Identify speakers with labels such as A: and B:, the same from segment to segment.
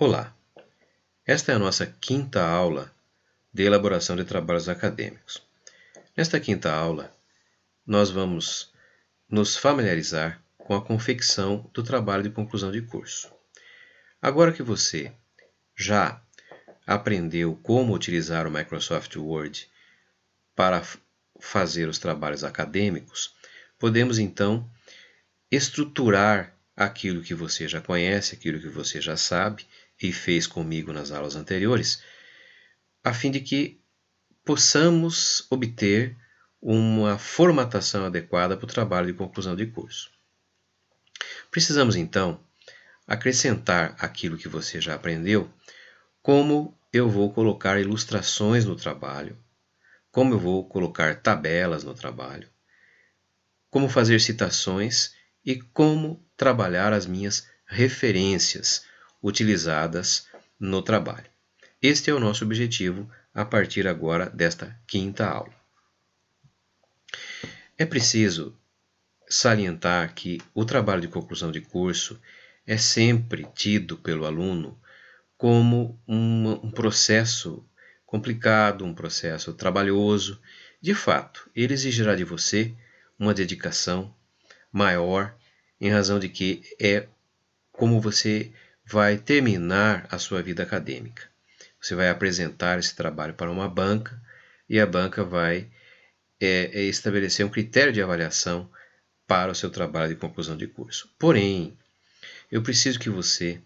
A: Olá, esta é a nossa quinta aula de elaboração de trabalhos acadêmicos. Nesta quinta aula, nós vamos nos familiarizar com a confecção do trabalho de conclusão de curso. Agora que você já aprendeu como utilizar o Microsoft Word para fazer os trabalhos acadêmicos, podemos então estruturar aquilo que você já conhece, aquilo que você já sabe e fez comigo nas aulas anteriores, a fim de que possamos obter uma formatação adequada para o trabalho de conclusão de curso. Precisamos então acrescentar aquilo que você já aprendeu, como eu vou colocar ilustrações no trabalho, como eu vou colocar tabelas no trabalho, como fazer citações e como trabalhar as minhas referências utilizadas no trabalho. Este é o nosso objetivo a partir agora desta quinta aula. É preciso salientar que o trabalho de conclusão de curso é sempre tido pelo aluno como um processo complicado, um processo trabalhoso. De fato, ele exigirá de você uma dedicação maior, em razão de que é como você vai terminar a sua vida acadêmica. Você vai apresentar esse trabalho para uma banca e a banca vai estabelecer um critério de avaliação para o seu trabalho de conclusão de curso. Porém, eu preciso que você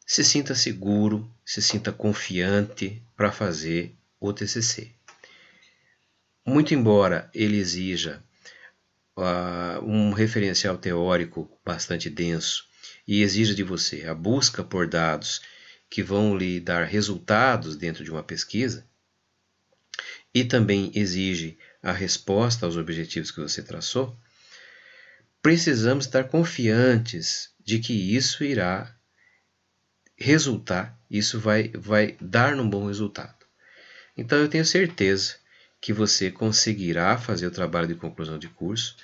A: se sinta seguro, se sinta confiante para fazer o TCC. Muito embora ele exija um referencial teórico bastante denso e exija de você a busca por dados que vão lhe dar resultados dentro de uma pesquisa, e também exige a resposta aos objetivos que você traçou, precisamos estar confiantes de que isso irá resultar, isso vai dar um bom resultado. Então eu tenho certeza que você conseguirá fazer o trabalho de conclusão de curso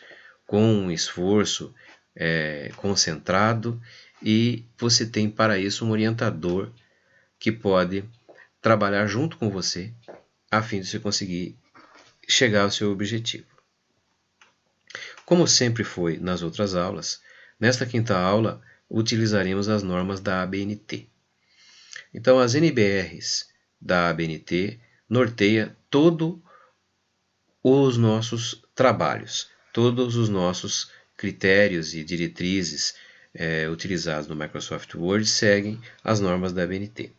A: com um esforço concentrado, e você tem para isso um orientador que pode trabalhar junto com você a fim de você conseguir chegar ao seu objetivo. Como sempre foi nas outras aulas, nesta quinta aula utilizaremos as normas da ABNT. Então, as NBRs da ABNT norteia todos os nossos trabalhos, todos os nossos critérios e diretrizes utilizados no Microsoft Word seguem as normas da ABNT.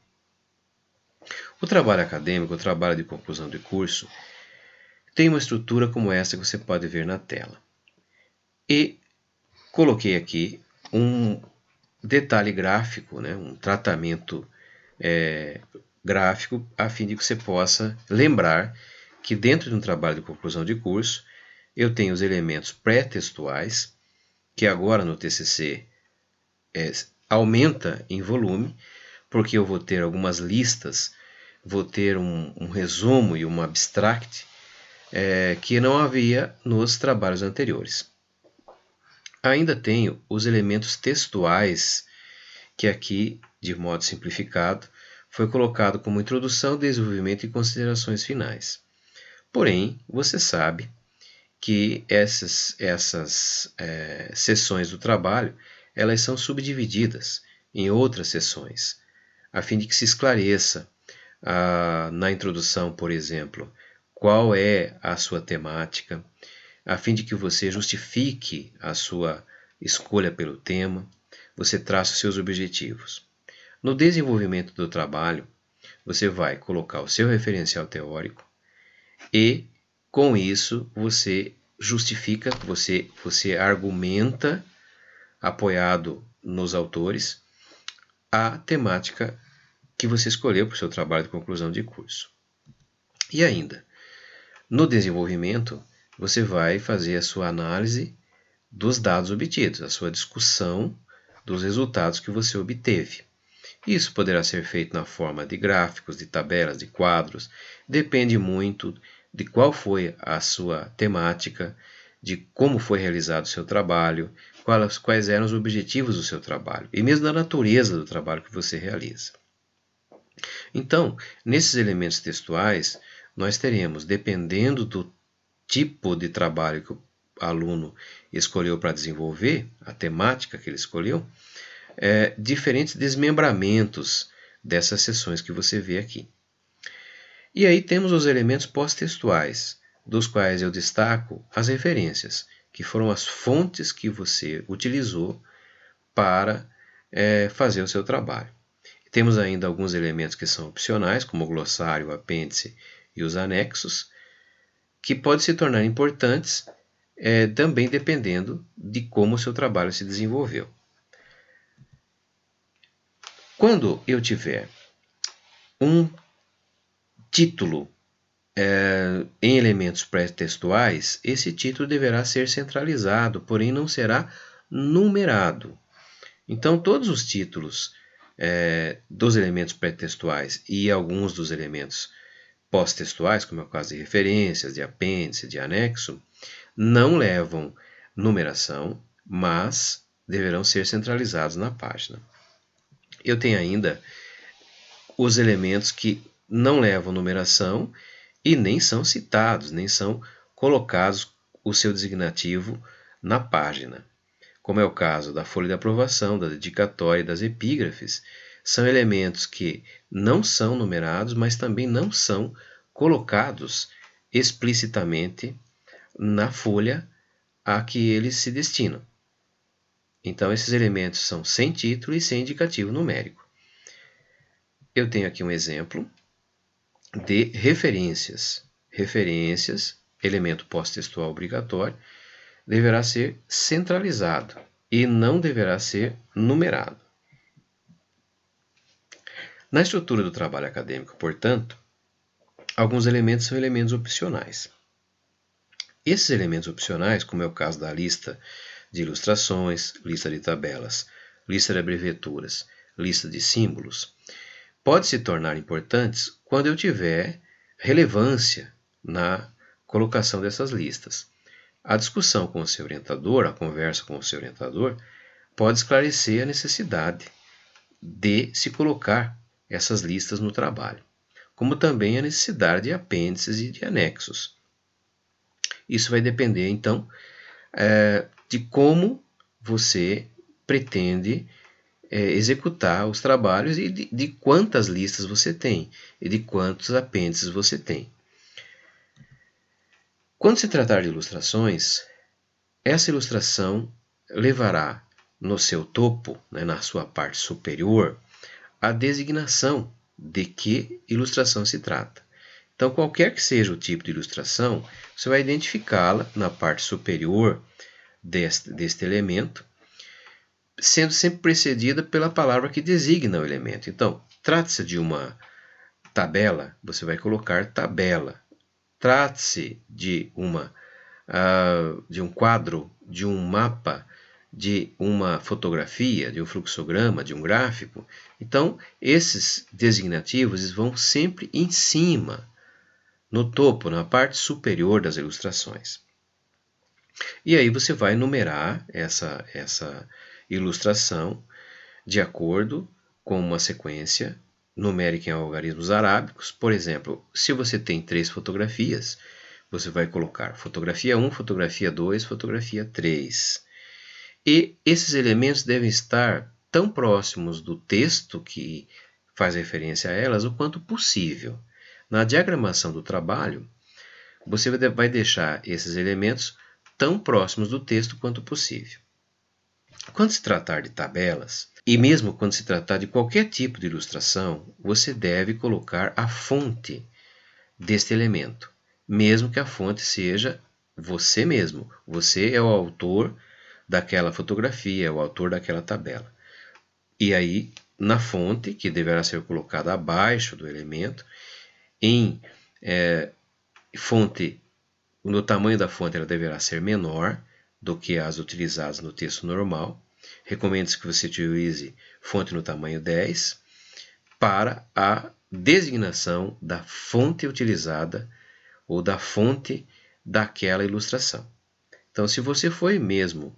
A: O trabalho acadêmico, o trabalho de conclusão de curso, tem uma estrutura como essa que você pode ver na tela. E coloquei aqui um detalhe gráfico, um tratamento gráfico, a fim de que você possa lembrar que dentro de um trabalho de conclusão de curso, eu tenho os elementos pré-textuais, que agora no TCC aumenta em volume, porque eu vou ter algumas listas, vou ter um resumo e um abstract que não havia nos trabalhos anteriores. Ainda tenho os elementos textuais, que aqui, de modo simplificado, foi colocado como introdução, desenvolvimento e considerações finais. Porém, você sabe que essas seções do trabalho, elas são subdivididas em outras seções, a fim de que se esclareça na introdução, por exemplo, qual é a sua temática, a fim de que você justifique a sua escolha pelo tema, você traça os seus objetivos. No desenvolvimento do trabalho, você vai colocar o seu referencial teórico e, com isso, você justifica, você argumenta, apoiado nos autores, a temática que você escolheu para o seu trabalho de conclusão de curso. E ainda, no desenvolvimento, você vai fazer a sua análise dos dados obtidos, a sua discussão dos resultados que você obteve. Isso poderá ser feito na forma de gráficos, de tabelas, de quadros, depende muito de qual foi a sua temática, de como foi realizado o seu trabalho, quais eram os objetivos do seu trabalho e mesmo da natureza do trabalho que você realiza. Então, nesses elementos textuais, nós teremos, dependendo do tipo de trabalho que o aluno escolheu para desenvolver, a temática que ele escolheu, diferentes desmembramentos dessas seções que você vê aqui. E aí temos os elementos pós-textuais, dos quais eu destaco as referências, que foram as fontes que você utilizou para fazer o seu trabalho. Temos ainda alguns elementos que são opcionais, como o glossário, o apêndice e os anexos, que podem se tornar importantes também dependendo de como o seu trabalho se desenvolveu. Quando eu tiver um título em elementos pré-textuais, esse título deverá ser centralizado, porém não será numerado. Então, todos os títulos dos elementos pré-textuais e alguns dos elementos pós-textuais, como é o caso de referências, de apêndice, de anexo, não levam numeração, mas deverão ser centralizados na página. Eu tenho ainda os elementos que não levam numeração e nem são citados, nem são colocados o seu designativo na página, como é o caso da folha de aprovação, da dedicatória e das epígrafes. São elementos que não são numerados, mas também não são colocados explicitamente na folha a que eles se destinam. Então, esses elementos são sem título e sem indicativo numérico. Eu tenho aqui um exemplo de referências. Referências, elemento pós-textual obrigatório, deverá ser centralizado e não deverá ser numerado. Na estrutura do trabalho acadêmico, portanto, alguns elementos são elementos opcionais. Esses elementos opcionais, como é o caso da lista de ilustrações, lista de tabelas, lista de abreviaturas, lista de símbolos, podem se tornar importantes quando eu tiver relevância na colocação dessas listas. A discussão com o seu orientador, a conversa com o seu orientador, pode esclarecer a necessidade de se colocar essas listas no trabalho, como também a necessidade de apêndices e de anexos. Isso vai depender, então, de como você pretende executar os trabalhos e de quantas listas você tem e de quantos apêndices você tem. Quando se tratar de ilustrações, essa ilustração levará no seu topo, na sua parte superior, a designação de que ilustração se trata. Então, qualquer que seja o tipo de ilustração, você vai identificá-la na parte superior deste elemento, sendo sempre precedida pela palavra que designa o elemento. Então, trata-se de uma tabela, você vai colocar tabela. Trata-se de um quadro, de um mapa, de uma fotografia, de um fluxograma, de um gráfico. Então, esses designativos vão sempre em cima, no topo, na parte superior das ilustrações. E aí você vai numerar essa ilustração de acordo com uma sequência numérica em algarismos arábicos. Por exemplo, se você tem 3 fotografias, você vai colocar fotografia 1, fotografia 2, fotografia 3. E esses elementos devem estar tão próximos do texto que faz referência a elas o quanto possível. Na diagramação do trabalho, você vai deixar esses elementos tão próximos do texto quanto possível. Quando se tratar de tabelas, e mesmo quando se tratar de qualquer tipo de ilustração, você deve colocar a fonte deste elemento, mesmo que a fonte seja você mesmo. Você é o autor daquela fotografia, é o autor daquela tabela. E aí, na fonte, que deverá ser colocada abaixo do elemento, no tamanho da fonte ela deverá ser menor do que as utilizadas no texto normal. Recomendo-se que você utilize fonte no tamanho 10 para a designação da fonte utilizada ou da fonte daquela ilustração. Então, se você foi mesmo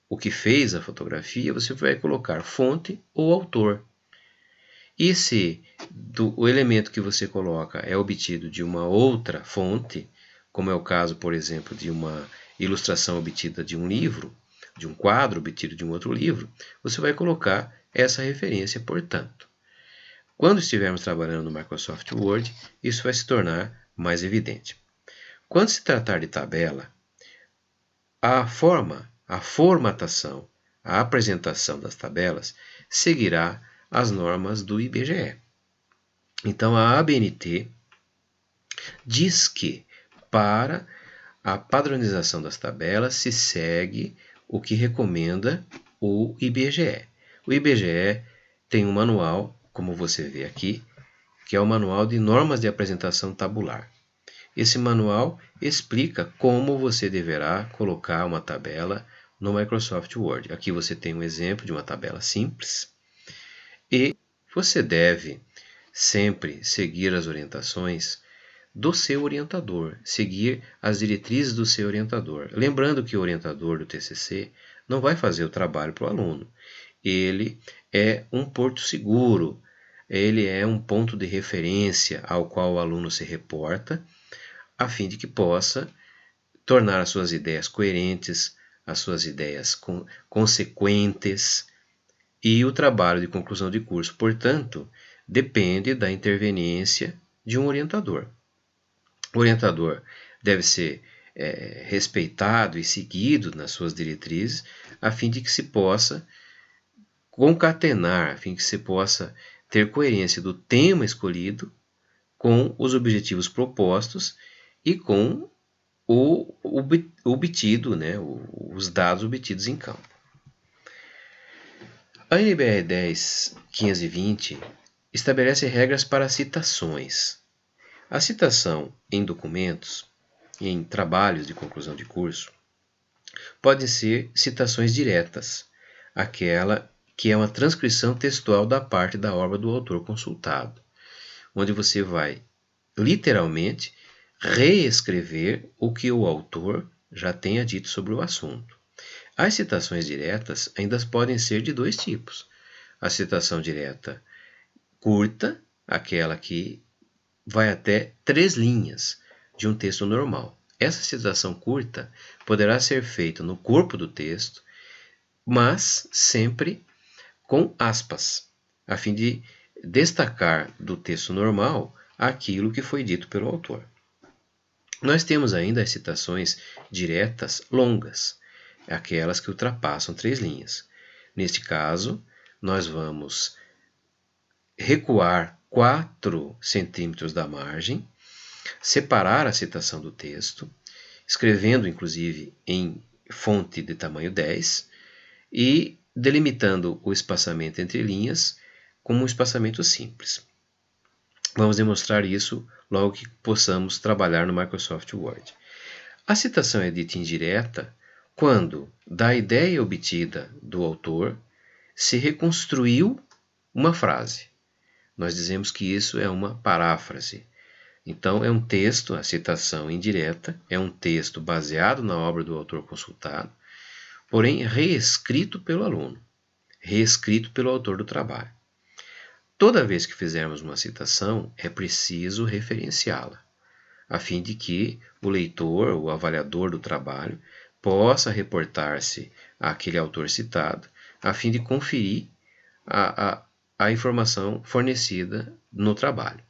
A: o que fez a fotografia, você vai colocar fonte ou autor. E se o elemento que você coloca é obtido de uma outra fonte, como é o caso, por exemplo, de uma ilustração obtida de um livro, de um quadro obtido de um outro livro, você vai colocar essa referência, portanto. Quando estivermos trabalhando no Microsoft Word, isso vai se tornar mais evidente. Quando se tratar de tabela, a formatação, a apresentação das tabelas seguirá as normas do IBGE. Então, a ABNT diz que para a padronização das tabelas se segue o que recomenda o IBGE. O IBGE tem um manual, como você vê aqui, que é o Manual de Normas de Apresentação Tabular. Esse manual explica como você deverá colocar uma tabela no Microsoft Word. Aqui você tem um exemplo de uma tabela simples e você deve sempre seguir as orientações do seu orientador, seguir as diretrizes do seu orientador. Lembrando que o orientador do TCC não vai fazer o trabalho para o aluno. Ele é um porto seguro, ele é um ponto de referência ao qual o aluno se reporta, a fim de que possa tornar as suas ideias coerentes, as suas ideias consequentes, e o trabalho de conclusão de curso, portanto, depende da interveniência de um orientador. O orientador deve ser respeitado e seguido nas suas diretrizes, a fim de que se possa concatenar, a fim de que se possa ter coerência do tema escolhido com os objetivos propostos e com o obtido, né, os dados obtidos em campo. A NBR 10.520 estabelece regras para citações. A citação em documentos, em trabalhos de conclusão de curso, podem ser citações diretas, aquela que é uma transcrição textual da parte da obra do autor consultado, onde você vai, literalmente, reescrever o que o autor já tenha dito sobre o assunto. As citações diretas ainda podem ser de dois tipos. A citação direta curta, aquela que vai até 3 linhas de um texto normal. Essa citação curta poderá ser feita no corpo do texto, mas sempre com aspas, a fim de destacar do texto normal aquilo que foi dito pelo autor. Nós temos ainda as citações diretas longas, aquelas que ultrapassam 3 linhas. Neste caso, nós vamos recuar 4 centímetros da margem, separar a citação do texto, escrevendo inclusive em fonte de tamanho 10 e delimitando o espaçamento entre linhas como um espaçamento simples. Vamos demonstrar isso logo que possamos trabalhar no Microsoft Word. A citação é dita indireta quando, da ideia obtida do autor, se reconstruiu uma frase. Nós dizemos que isso é uma paráfrase. Então, é um texto, a citação indireta, é um texto baseado na obra do autor consultado, porém reescrito pelo aluno, reescrito pelo autor do trabalho. Toda vez que fizermos uma citação, é preciso referenciá-la, a fim de que o leitor, o avaliador do trabalho, possa reportar-se àquele autor citado, a fim de conferir a informação fornecida no trabalho.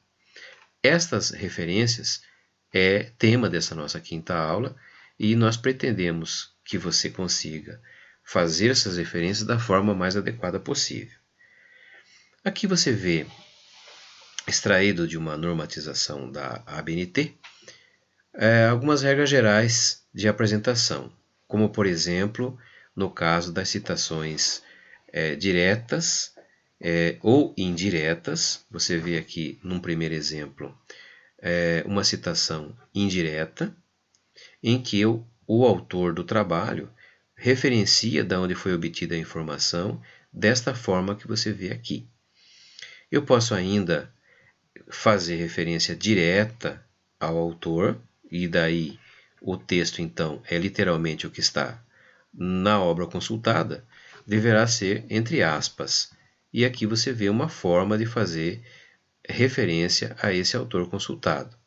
A: Estas referências é tema dessa nossa quinta aula e nós pretendemos que você consiga fazer essas referências da forma mais adequada possível. Aqui você vê, extraído de uma normatização da ABNT, algumas regras gerais de apresentação, como por exemplo, no caso das citações diretas ou indiretas. Você vê aqui num primeiro exemplo uma citação indireta, em que o autor do trabalho referencia de onde foi obtida a informação desta forma que você vê aqui. Eu posso ainda fazer referência direta ao autor, e daí o texto então é literalmente o que está na obra consultada deverá ser entre aspas. E aqui você vê uma forma de fazer referência a esse autor consultado,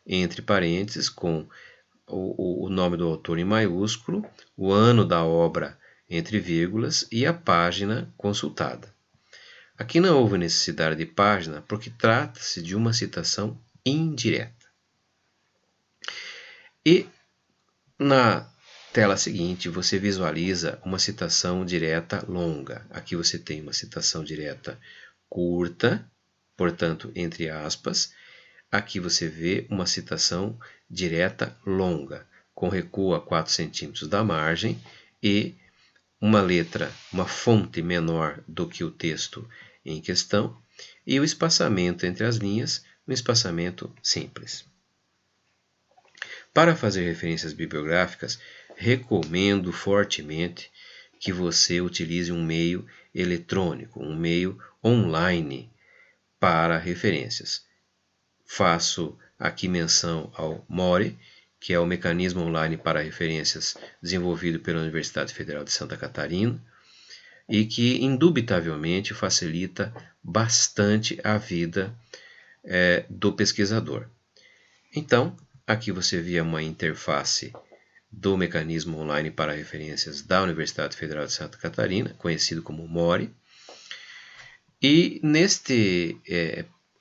A: entre parênteses, com o nome do autor em maiúsculo, o ano da obra entre vírgulas e a página consultada. Aqui não houve necessidade de página porque trata-se de uma citação indireta. E na tela seguinte você visualiza uma citação direta longa. Aqui você tem uma citação direta curta, portanto, entre aspas. Aqui você vê uma citação direta longa, com recuo a 4 centímetros da margem e uma letra, uma fonte menor do que o texto em questão, e o espaçamento entre as linhas, um espaçamento simples. Para fazer referências bibliográficas, recomendo fortemente que você utilize um meio eletrônico, um meio online para referências. Faço aqui menção ao MORE, que é o Mecanismo Online para Referências desenvolvido pela Universidade Federal de Santa Catarina e que indubitavelmente facilita bastante a vida do pesquisador. Então, aqui você vê uma interface do Mecanismo Online para Referências da Universidade Federal de Santa Catarina, conhecido como MORE. E neste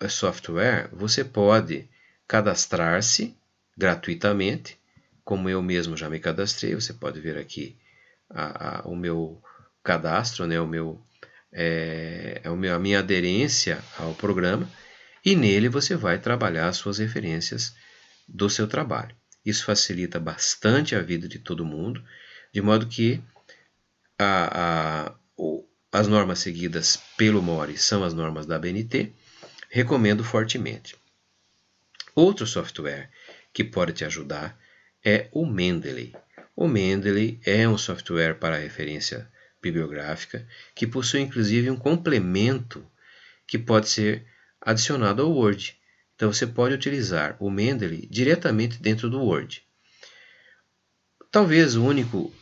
A: software você pode cadastrar-se gratuitamente, como eu mesmo já me cadastrei. Você pode ver aqui o meu cadastro, né, a minha aderência ao programa, e nele você vai trabalhar as suas referências do seu trabalho. Isso facilita bastante a vida de todo mundo, de modo que as normas seguidas pelo MORE são as normas da ABNT, recomendo fortemente. Outro software que pode te ajudar é o Mendeley. O Mendeley é um software para referência bibliográfica que possui inclusive um complemento que pode ser adicionado ao Word. Então você pode utilizar o Mendeley diretamente dentro do Word. Talvez o único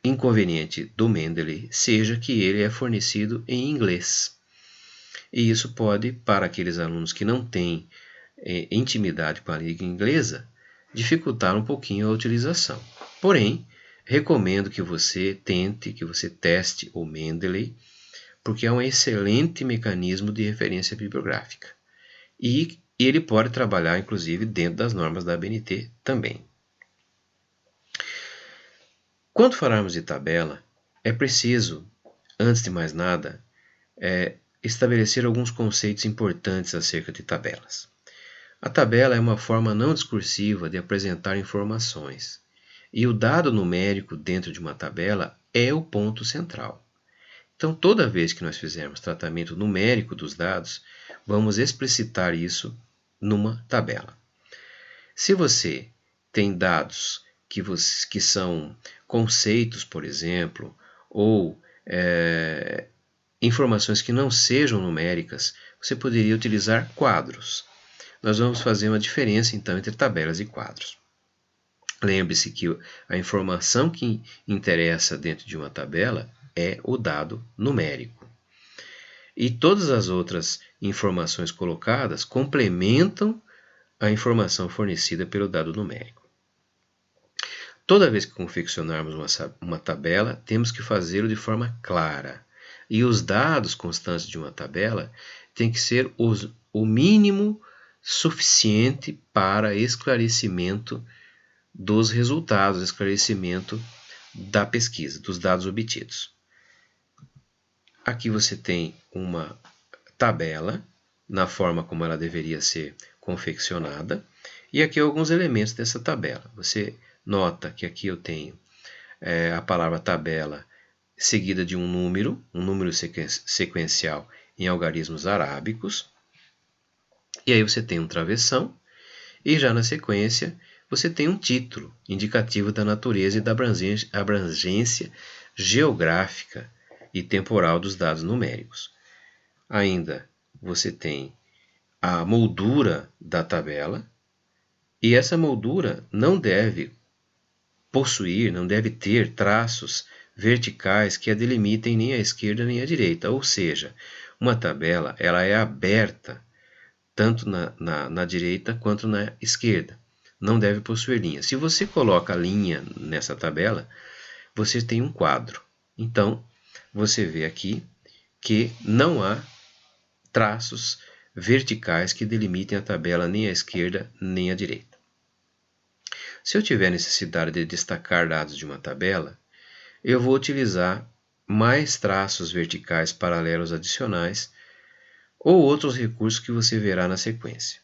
A: inconveniente do Mendeley seja que ele é fornecido em inglês. E isso pode, para aqueles alunos que não têm intimidade com a língua inglesa, dificultar um pouquinho a utilização. Porém, recomendo que você teste o Mendeley, porque é um excelente mecanismo de referência bibliográfica. E ele pode trabalhar, inclusive, dentro das normas da ABNT também. Quando falarmos de tabela, é preciso, antes de mais nada, estabelecer alguns conceitos importantes acerca de tabelas. A tabela é uma forma não discursiva de apresentar informações, e o dado numérico dentro de uma tabela é o ponto central. Então, toda vez que nós fizermos tratamento numérico dos dados, vamos explicitar isso numa tabela. Se você tem dados que são conceitos, por exemplo, ou informações que não sejam numéricas, você poderia utilizar quadros. Nós vamos fazer uma diferença, então, entre tabelas e quadros. Lembre-se que a informação que interessa dentro de uma tabela é o dado numérico. E todas as outras informações colocadas complementam a informação fornecida pelo dado numérico. Toda vez que confeccionarmos uma tabela, temos que fazê-lo de forma clara. E os dados constantes de uma tabela têm que ser o mínimo suficiente para esclarecimento dos resultados, esclarecimento da pesquisa, dos dados obtidos. Aqui você tem uma tabela na forma como ela deveria ser confeccionada, e aqui alguns elementos dessa tabela. Você nota que aqui eu tenho a palavra tabela seguida de um número sequencial em algarismos arábicos, e aí você tem um travessão, e já na sequência você tem um título indicativo da natureza e da abrangência geográfica e temporal dos dados numéricos. Ainda você tem a moldura da tabela, e essa moldura não deve possuir, não deve ter traços verticais que a delimitem nem à esquerda nem à direita. Ou seja, uma tabela ela é aberta tanto na direita quanto na esquerda. Não deve possuir linha. Se você coloca a linha nessa tabela, você tem um quadro. Então, você vê aqui que não há traços verticais que delimitem a tabela nem à esquerda nem à direita. Se eu tiver necessidade de destacar dados de uma tabela, eu vou utilizar mais traços verticais paralelos adicionais ou outros recursos que você verá na sequência.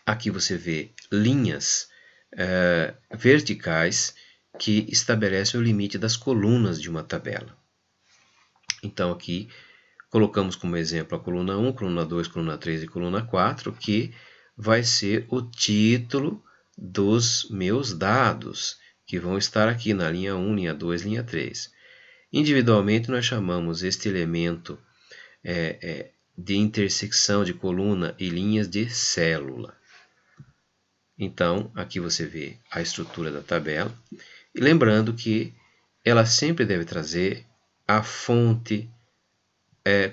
A: Aqui você vê linhas verticais que estabelecem o limite das colunas de uma tabela. Então aqui colocamos como exemplo a coluna 1, coluna 2, coluna 3 e coluna 4, que vai ser o título dos meus dados, que vão estar aqui na linha 1, linha 2, linha 3. Individualmente nós chamamos este elemento de intersecção de coluna e linhas de célula. Então, aqui você vê a estrutura da tabela. E lembrando que ela sempre deve trazer a fonte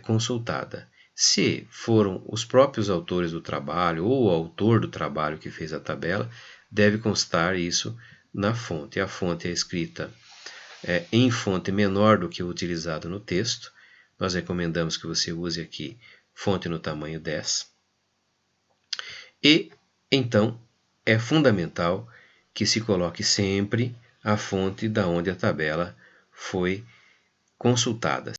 A: consultada. Se foram os próprios autores do trabalho ou o autor do trabalho que fez a tabela, deve constar isso na fonte. A fonte é escrita em fonte menor do que o utilizado no texto. Nós recomendamos que você use aqui fonte no tamanho 10. E, então, é fundamental que se coloque sempre a fonte da onde a tabela foi consultada.